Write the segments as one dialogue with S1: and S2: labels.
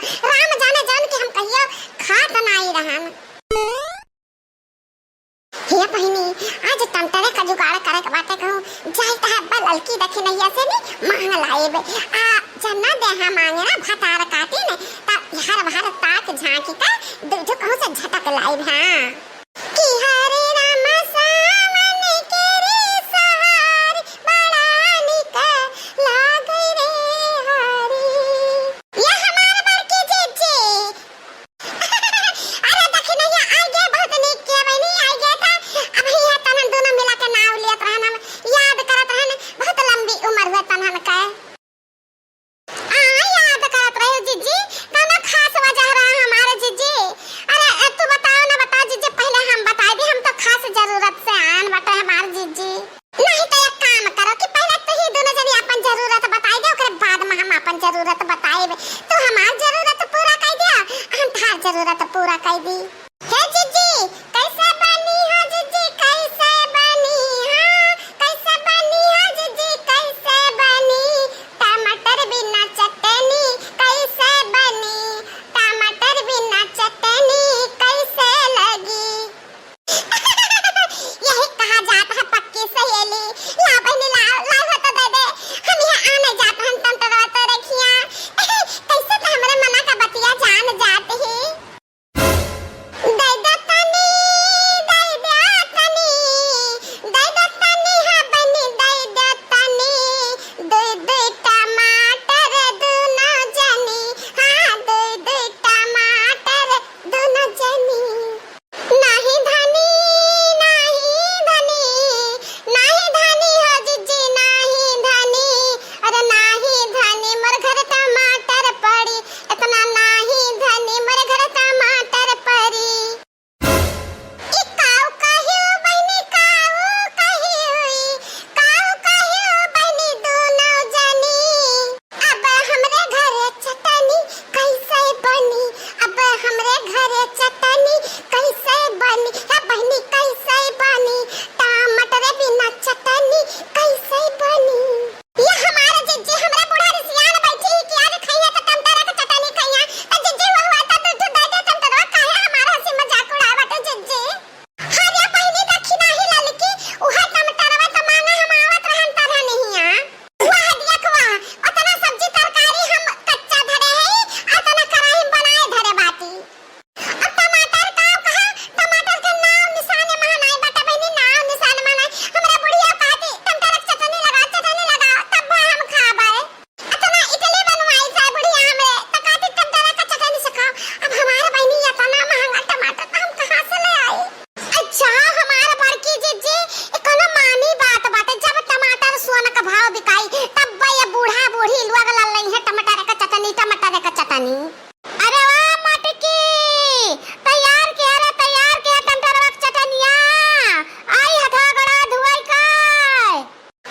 S1: राम जाने जान के हम कहियो खा त नहीं रहन। हे बहिनी आज टमटरे का जुगाड़ करे के बाटे कहूं जाई त हब्बा ललकी देखे नहीं ऐसे नहीं मांग लाएब आ जन्ना दे हम मांगे ना भतार काटी ने त हर भर ताक झांकी का दूध कहूं से झटक लाएब। हां की हरे राम सावन के रे सहार बड़ा निक लागे रे हरी ये हमार बड़की जीजी अरे देखे नहीं आ गए बहुत निक के बहिनी आ गए था। अब ये तनन दोनों मिला के नाव लियत रहन याद करत रहन बहुत लंबी उम्र हुए तनन का याद करत रहे जीजी कौन खास वजह रहा हमारे जीजी। अरे तू बताओ ना बता जीजी पहले हम बता दे हम तो खास जरूरत से आन बटे हमार जीजी। नहीं तो एक काम करो कि पहले तो ही दोनों जनी अपन जरूरत बताई दे ओकरे बाद में हम अपन जरूरत बताएब तो हमार जरूरत पूरा कर दिया हम थार जरूरत पूरा कर दी। हे जीजी कैसे बनी हो जीजी कैसे बनी हां कैसे बनी हो जीजी कैसे बनी टमाटर बिना चटनी कैसे बनी टमाटर बिना चटनी कैसे लगी यही कहा जाता है पक्की सहेली ला बहनी ला ला हो तो दे दे हम यहाँ आने जाते हैं तुम तो रोते रखिया कैसे तो हमारे मना का बतिया जान जाते ही दे दे तनी हाँ बहनी दे तनी दे टमाटर दोनों जनी हाँ दे टमाटर दोनों जनी नहीं धनी हो जीजी नहीं धनी अरे नहीं धनी मोर घर टमाटर पड़ी इतना नहीं धनी मोर घर टमाटर पड़ी काऊ कहियो बहनी दोनों जनी अब हमरे घरे चटनी कैसे बनी अब हमरे घरे चटनी कैसे बनी या बहनी कैसे बनी टमाटर बिना चटनी कैसे बनी ये हमारे जीजी हमरे बुढ़ारी सियान बैठी कि आज खइया त टमाटर के चटनी खइया त जीजी हुआ त दूध दे दे टमाटर काहे हमारा हंसी मजाक उड़ावत जीजी। हर या बहनी देखी नाही ललकी उहा टमाटरवा त मांगा हम आवत रहन तरह नहीं आ वाह देखवा उतना सब्जी तरकारी हम कच्चा धरे है उतना कढ़ाई बनाए धरे बाटी अब टमाटर का कहा टमाटर के नाम निशाने महनाई बता बहनी नाम निशान महनाई हमरा बुढ़िया पाती टमाटर के चटनी लगा तब हम खाबे इतना इडली बनवाई से बुढ़िया हमरे तकाती टमाटर का चटनी से खाओ। अब हमारे बहनी इतना महंगा टमाटर हम कहां से ले आए। अच्छा हमारा बड़की जीजी कोनो मानी बात बाटे जब टमाटर सोना का भाव बिकाई तब ये बूढ़ा बूढ़ी लोग लल्लई है टमाटर का चटनी अरे वाह मटकी तैयार के टमाटर का चटनिया आई हथा गड़ा धुआई काय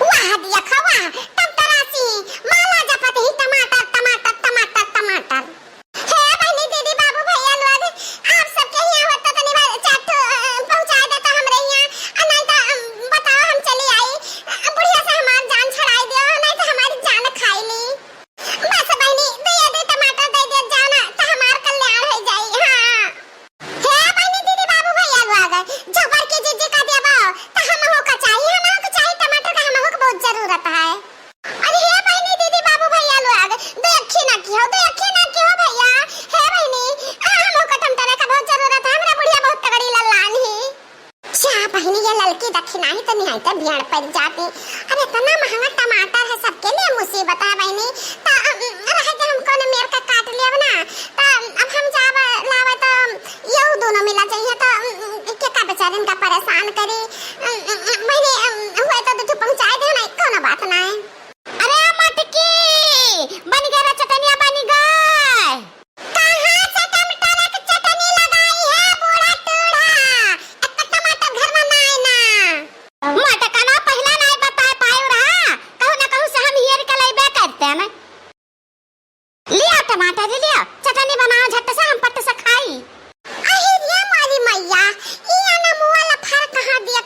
S1: वाह दिया खवा टमाटरासी माला जपत ही टमाटर हे बहनी दीदी बाबू भैया लोग आप सबके यहाँ होता तो नहीं चाट पहुंचा देता हमरे यहाँ नहीं तो बताओ हम चली आई बुढ़िया से हमार जान छड़ाई दियो नहीं तो हमारी जान खाई ली बस बहनी दे टमाटर दे दे जाओ ना तो हमार कल्याण हो जाई। हां हे बहनी दीदी बाबू भैया लोग जबर के जीजी का देबो तो हमहु का चाहिए टमाटर का हमहु को बहुत जरूरत है। अरे हे बहनी दीदी बाबू भैया लोग देखी ना क्यों भैया हे बहनी हमहु का टमाटर का बहुत जरूरत है हमरा बुढ़िया बहुत तगड़ी लल्लान ही क्या बहनी ये ललकी देखी नहीं तो नहीं तो भेड़ पड़ जाती। अरे इतना महंगा टमाटर है सबके लिए मुसीबत है बहनी तो रह के हमको ने मेर का काट लिया ना तो अब हम जाव लावे तो ये दोनों मिला चाहिए तो के का बेचारे का परेशान करी बहनी हुए तो दूध पहुंचा दे ना कोनो बात ना है। अरे मटकी बन गया चटनिया बन गई कहां से टमाटर की चटनी लगाई है बूढ़ा टूढ़ा एक टमाटर घर में नहीं ना मटका ना पहला नहीं बता पाए रहा कहू ना कहू से हम हियर के लेबे करते हैं ना लिया टमाटर लिया चटनी बनाओ झट से हम पट से खाई। अरे रे मारी मैया ये ना मुआ ला फर कहां दिया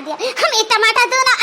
S1: बना दिया। हम ये टमाटर दो ना